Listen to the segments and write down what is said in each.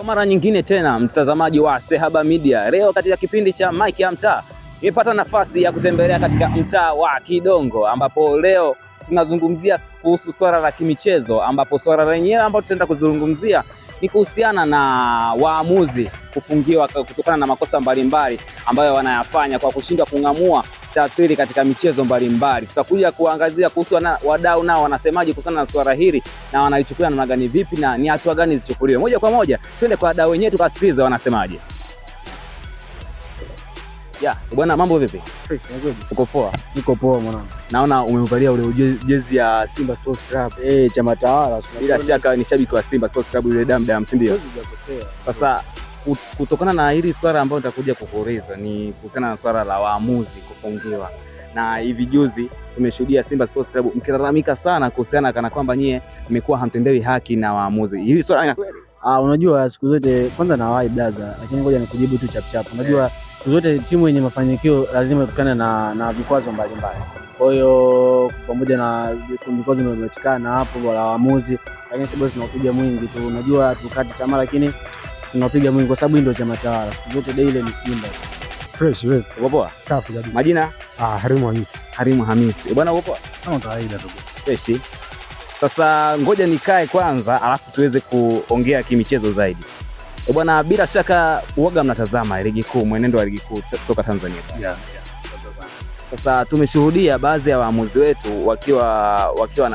Kwa mara nyingine tena, mtazamaji wa Sehaba Media, leo katika kipindi cha Mike ya Mtaa nimepata nafasi ya kutembelea katika mtaa wa Kidongo, ambapo leo tunazungumzia kuhusu swala la kimichezo, ambapo swala lenyewe ambalo tutaenda kuzungumzia ni kuhusiana na waamuzi kufungiwa kutokana na makosa mbalimbali ambayo wanayafanya kwa kushindwa kung'amua tafsiri katika michezo mbalimbali. Tutakuja kuangazia kuhusu wadau nao wanasemaje kuhusiana na swala hili na wanalichukulia namna gani, vipi na ni hatua gani zichukuliwe. Moja kwa moja twende kwa wadau wenyewe tukasikilize wanasemaje. Bwana, mambo vipi? Uko poa? Niko poa mwanangu. Naona umevalia ule jezi ya Simba Sports Club. Chama tawala. Bila shaka ni shabiki wa Simba Sports Club ile damu, si ndio? Sasa kutokana na hili swala ambalo nitakuja kukuuliza ni kuhusiana na swala la waamuzi kufungiwa. Na hivi juzi tumeshuhudia Simba Sports Club mkilalamika sana kuhusiana kana kwamba nyie mmekuwa hamtendewi haki na waamuzi. Hili swala ni kweli? Unajua siku zote kwanza na wai blaza, lakini ngoja nikujibu tu chap. Unajua siku zote timu yenye mafanikio lazima ikutane na vikwazo mbalimbali. Kwa hiyo pamoja na vikwazo vimepatikana hapo wala waamuzi, lakini sababu tunakuja mwingi tu. Unajua tukati chama lakini tunapiga mwingi kwa sababu ndio chama tawala. Siku zote daily ni Simba. Fresh wewe. Uko poa? Safi kabisa. Majina? Harimu Hamisi. Bwana uko poa? Kama kawaida tu. Fresh. Sasa ngoja nikae kwanza alafu tuweze kuongea kimichezo zaidi. Bwana, bila shaka uoga mnatazama ligi kuu, mwenendo wa ligi kuu soka Tanzania. Yeah. Sasa tumeshuhudia baadhi ya waamuzi wetu wakiwa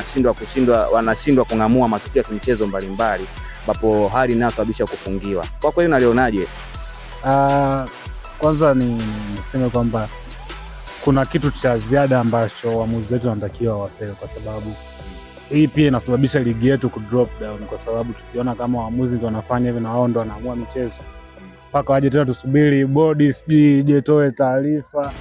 wanashindwa kung'amua matukio ya kimichezo mbalimbali, ambapo hali inayosababisha kufungiwa. Kwa kweli unalionaje? Kwanza niseme kwamba kuna kitu cha ziada ambacho waamuzi wetu wanatakiwa wapewe, kwa sababu hii pia inasababisha ligi yetu ku drop down, kwa sababu tukiona kama waamuzi ndio wanafanya hivi na wao ndio wanaamua michezo, mpaka waje tena tusubiri bodi sijui ije toe taarifa,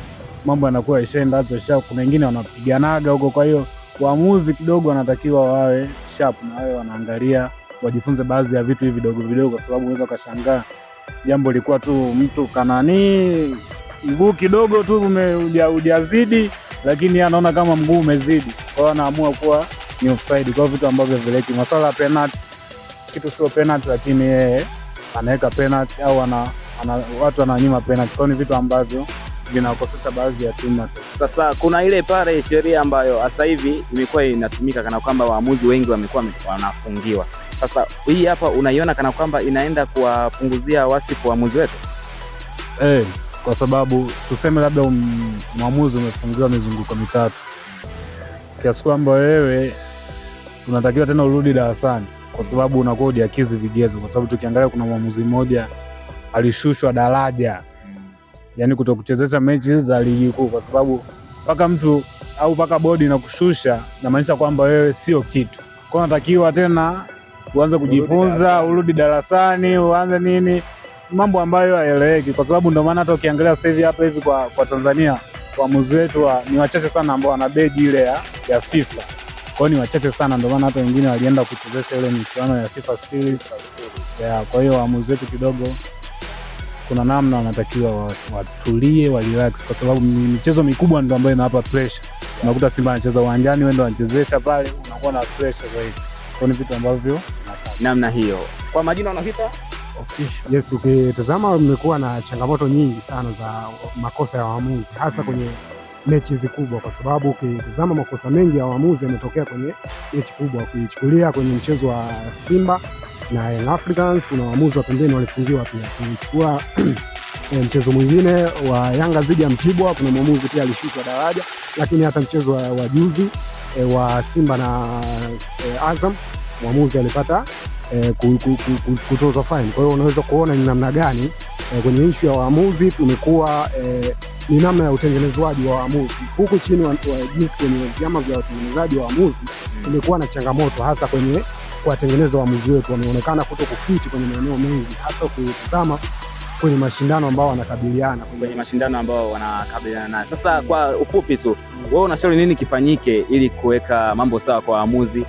mambo yanakuwa ishaenda hapo. Kuna wengine wanapiganaga huko. Kwa hiyo waamuzi kidogo wanatakiwa wawe sharp na wao wanaangalia, wajifunze baadhi ya vitu hivi vidogo, kwa sababu unaweza kashangaa jambo lilikuwa tu mtu kanani mguu kidogo tu hujazidi, lakini anaona kama mguu umezidi, kwa hiyo anaamua kuwa ni offside. Kwa vitu ambavyo vileki masuala ya penalty, kitu sio penalty lakini yeye anaweka penalty au watu wananyima penalty. Kwa ni vitu ambavyo vinakosesha baadhi ya timu. Sasa kuna ile pale sheria ambayo sasa hivi imekuwa inatumika kana kwamba waamuzi wengi wamekuwa wanafungiwa. Sasa hii hapa unaiona kana kwamba inaenda kuwapunguzia wasifu waamuzi wetu? Kwa sababu tuseme labda mwamuzi umefungiwa mizunguko mitatu, kiasi kwamba wewe unatakiwa tena urudi darasani, kwa sababu unakuwa hujakizi vigezo. Kwa sababu tukiangalia kuna mwamuzi mmoja alishushwa daraja, yani kutokuchezesha mechi za ligi kuu, kwa sababu paka mtu au paka bodi inakushusha na maanisha kwamba wewe sio kitu. Kwa unatakiwa tena uanze kujifunza, urudi darasani, uanze nini, mambo ambayo hayaeleweki. Kwa sababu ndio maana hata ukiangalia sasa hivi hapa hivi kwa Tanzania waamuzi wetu ni wachache sana ambao wana beji ile ya FIFA. Kwa hiyo ni wachache sana, ndio maana hata wengine walienda kuchezesha ile michuano ya FIFA series. Kwa hiyo waamuzi wetu kidogo kuna namna wanatakiwa watulie, relax, kwa sababu michezo mikubwa ndio ambayo inawapa pressure. Unakuta Simba anacheza uwanjani, wewe ndio unachezesha pale, unakuwa na pressure zaidi. Kwa ni vitu ambavyo namna hiyo. Kwa majina unaita official. Yes, ukitazama mmekuwa na changamoto nyingi sana za makosa ya waamuzi, hasa kwenye mechi hizi kubwa, kwa sababu ukitazama makosa mengi ya waamuzi yametokea kwenye mechi kubwa. Ukichukulia kwenye mchezo wa Simba na Young Africans, kuna waamuzi wa pembeni walifungiwa pia. Ukichukua mchezo mwingine wa Yanga dhidi ya Mtibwa, kuna mwamuzi pia alishushwa daraja. Lakini hata mchezo wa juzi wa Simba na Azam, mwamuzi alipata kutozwa fine. Kwa hiyo unaweza kuona ni namna gani kwenye issue ya waamuzi tumekuwa ni namna ya utengenezwaji wa waamuzi huku chini wa jinsi kwenye vyama vya utengenezaji wa waamuzi tumekuwa na changamoto, hasa kwenye kuwatengeneza waamuzi wetu. Wameonekana kutokufiti kwenye maeneo mengi, hasa ukitazama kwenye mashindano ambao wanakabiliana nayo. Sasa kwa ufupi tu, wewe unashauri nini kifanyike ili kuweka mambo sawa kwa waamuzi,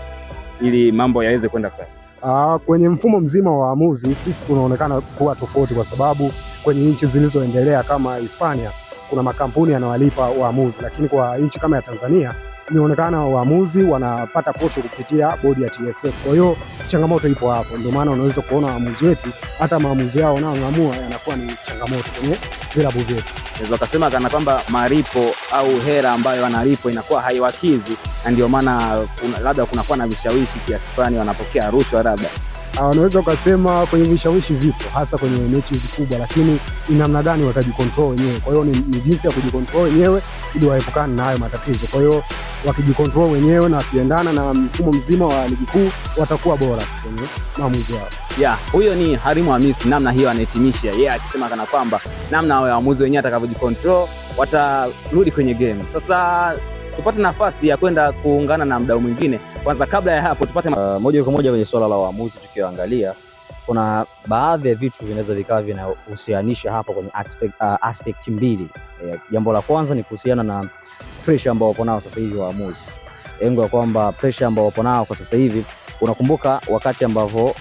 ili mambo yaweze kwenda sawa? Kwenye mfumo mzima wa waamuzi sisi tunaonekana kuwa tofauti, kwa sababu kwenye nchi zilizoendelea kama Hispania kuna makampuni yanawalipa waamuzi, lakini kwa nchi kama ya Tanzania imeonekana waamuzi wanapata posho kupitia bodi ya TFF. Kwa hiyo changamoto ipo hapo, ndio maana unaweza kuona waamuzi wetu hata maamuzi yao wanaoamua yanakuwa ni changamoto kwenye vilabu vyetu. Naweza kusema kana kwamba malipo au hela ambayo wanalipo inakuwa haiwakizi, na ndio maana labda kunakuwa na vishawishi kiasi fulani, wanapokea rushwa labda. Unaweza ukasema kwenye vishawishi vipo hasa kwenye mechi kubwa, lakini ni namna gani watajikontrol wenyewe. Kwa hiyo ni jinsi ya kujikontrol wenyewe ili waepukane na hayo matatizo. Kwa hiyo wakijikontrol wenyewe na wakiendana na mfumo mzima wa ligi kuu watakuwa bora kwenye maamuzi yao. Huyo ni Halimu Hamisi, namna hiyo anahitimisha yeye akisema kana kwamba namna waamuzi wenyewe atakavyojikontrol watarudi kwenye game. Sasa tupate nafasi ya kwenda kuungana na mdau mwingine. Kwanza kabla ya hapo tupate moja kwa moja kwenye swala la waamuzi. Tukiangalia kuna baadhi ya vitu vinaweza vikawa vinahusianisha hapa kwenye aspect mbili. Jambo la kwanza ni kuhusiana na pressure ambao wapo nao sasa hivi waamuzi. Lengo ya kwamba pressure ambao wapo nao kwa sasa hivi, unakumbuka wakati ambavyo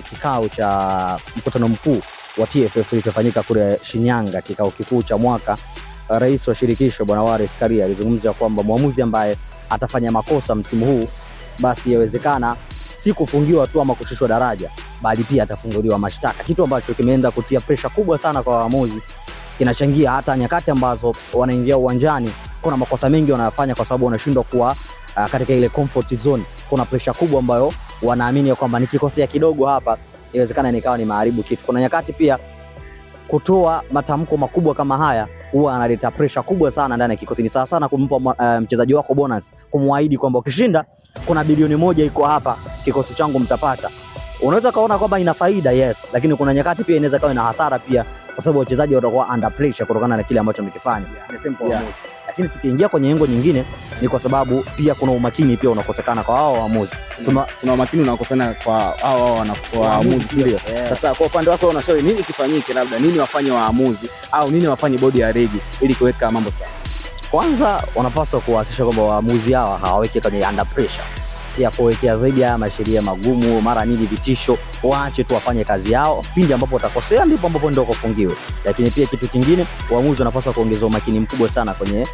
kikao cha mkutano mkuu wa TFF kilichofanyika kule Shinyanga, kikao kikuu cha mwaka, rais wa shirikisho Bwana Wallace Karia alizungumza kwamba mwamuzi ambaye atafanya makosa msimu huu basi yawezekana si kufungiwa tu ama kushushwa daraja, bali pia atafunguliwa mashtaka, kitu ambacho kimeenda kutia pressure kubwa sana kwa waamuzi. Kinachangia hata nyakati ambazo wanaingia uwanjani kuna makosa mengi wanayofanya kwa sababu wanashindwa kuwa katika ile comfort zone. Kuna pressure kubwa ambayo wanaamini kwamba nikikosea kidogo hapa inawezekana nikawa ni maharibu kitu. Kuna nyakati pia kutoa matamko makubwa kama haya huwa analeta pressure kubwa sana ndani ya kikosi. Ni sawa sana kumpa mchezaji wako bonus, kumwaahidi kwamba ukishinda kuna bilioni 1 iko hapa kikosi changu mtapata. Unaweza kaona kwamba ina faida, yes, lakini kuna nyakati pia inaweza kawa ina hasara pia, kwa sababu wachezaji watakuwa under pressure kutokana na kile ambacho wamekifanya. Lakini tukiingia kwenye engo nyingine ni kwa sababu pia kuna umakini pia unakosekana kwa hao waamuzi. Kuna umakini unakosekana kwa hao waamuzi. Sasa kwa upande wako unashauri nini kifanyike, labda nini wafanye waamuzi au nini wafanye bodi ya ligi ili kuweka mambo sawa? Kwanza wanapaswa kuhakikisha kwamba waamuzi hawa hawaweki kwenye under pressure. Pia kuwekea zaidi haya masheria magumu, mara nyingi vitisho, waache tu wafanye kazi yao. Pindi ambapo watakosea ndipo ambapo ndio kufungiwe. Lakini pia kitu kingine, waamuzi wanapaswa kuongeza umakini mkubwa sana kwenye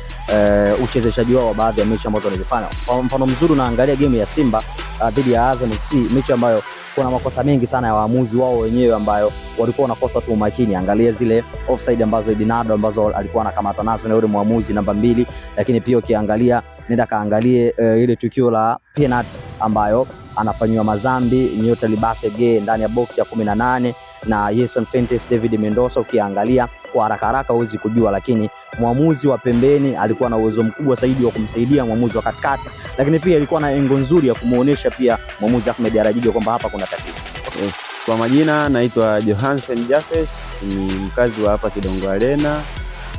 uchezeshaji wao wa baadhi ya mechi ambazo wanazifanya. Kwa mfano mzuri unaangalia game ya Simba dhidi ya Azam FC, mechi ambayo kuna makosa mengi sana ya waamuzi wao wenyewe ambayo walikuwa wanakosa tu umakini. Angalia zile offside ambazo Edinado ambazo alikuwa anakamata nazo na yule muamuzi namba 2, lakini pia ukiangalia nenda kaangalie ile tukio la penalty ambayo anafanywa Mazambi Nyota Libase Ge ndani ya box ya 18 na Jason Fentes David Mendoza. Ukiangalia kwa haraka huwezi kujua, lakini muamuzi wa pembeni alikuwa na uwezo mkubwa zaidi wa kumsaidia muamuzi wa katikati, lakini pia alikuwa na engo nzuri ya kumuonesha pia muamuzi Ahmed Arajiga kwamba hapa kuna tatizo. Yes. Kwa majina naitwa Johansen Jafes, ni mkazi wa hapa Kidongo Arena.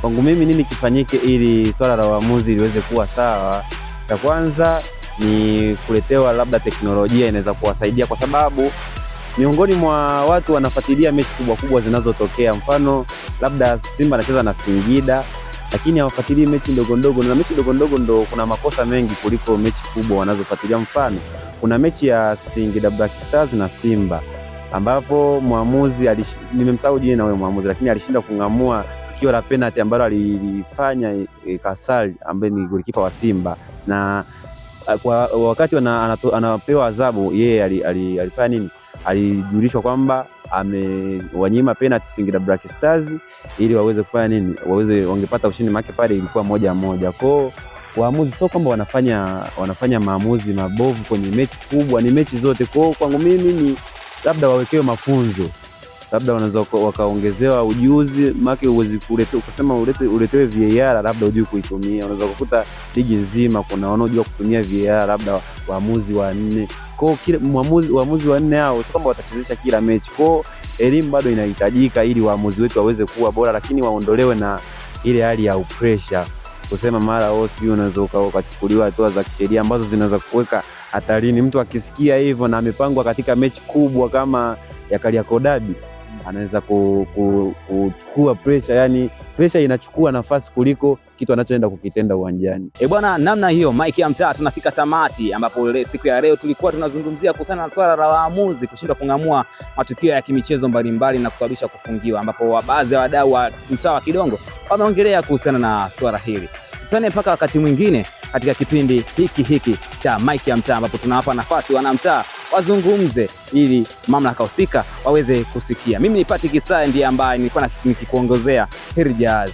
Kwangu mimi nini kifanyike ili swala la waamuzi liweze kuwa sawa? Cha kwanza ni kuletewa labda teknolojia inaweza kuwasaidia, kwa sababu miongoni mwa watu wanafuatilia mechi kubwa zinazotokea. Mfano labda Simba anacheza na Singida, lakini hawafuatilii mechi ndogo, na mechi ndogo ndo kuna makosa mengi kuliko mechi kubwa wanazofuatilia. Mfano kuna mechi ya Singida Black Stars na Simba ambapo muamuzi nimemsahau jina huyo muamuzi, lakini alishinda kung'amua tukio la penalty ambalo alifanya Kasali ambaye ni golikipa wa Simba, na kwa wakati anapewa adhabu yeye alifanya nini? Alijulishwa kwamba amewanyima penalty Singida Black Stars ili waweze kufanya nini? Wangepata ushindi, make pale ilikuwa 1-1. Kwa waamuzi sio kwamba wanafanya maamuzi mabovu kwenye mechi kubwa, ni mechi zote. Kwa kwangu mimi ni labda wawekewe mafunzo, labda wanaweza wakaongezewa ujuzi, make uwezi kusema uletewe VAR labda hujui kuitumia. Unaweza kukuta ligi nzima kuna wanaojua kutumia VAR labda waamuzi 4. Kwa kila waamuzi 4 hao sio kwamba watachezesha kila mechi. Kwa elimu bado inahitajika ili waamuzi wetu waweze kuwa bora, lakini waondolewe na ile hali ya pressure kusema mara sijui unaweza ukachukuliwa hatua za kisheria ambazo zinaweza kuweka hatarini. Mtu akisikia hivyo na amepangwa katika mechi kubwa kama ya Kariakoo Derby, anaweza kuchukua pressure, yani pressure inachukua nafasi kuliko kitu anachoenda kukitenda uwanjani. Bwana, namna hiyo Mike ya Mtaa tunafika tamati, ambapo siku ya leo tulikuwa tunazungumzia kuhusiana na swala la waamuzi kushindwa kung'amua matukio ya kimichezo mbalimbali na kusababisha kufungiwa, ambapo baadhi ya wadau wa mtaa wa Kidongo wameongelea kuhusiana na swala hili. Tutane mpaka wakati mwingine. katika kipindi hiki cha Mike ya Mtaa, ambapo tunawapa nafasi wanamtaa wazungumze ili mamlaka husika waweze kusikia. Mimi ni Patrick Kisaya ndiye ambaye nilikuwa nikikuongozea hili jahazi.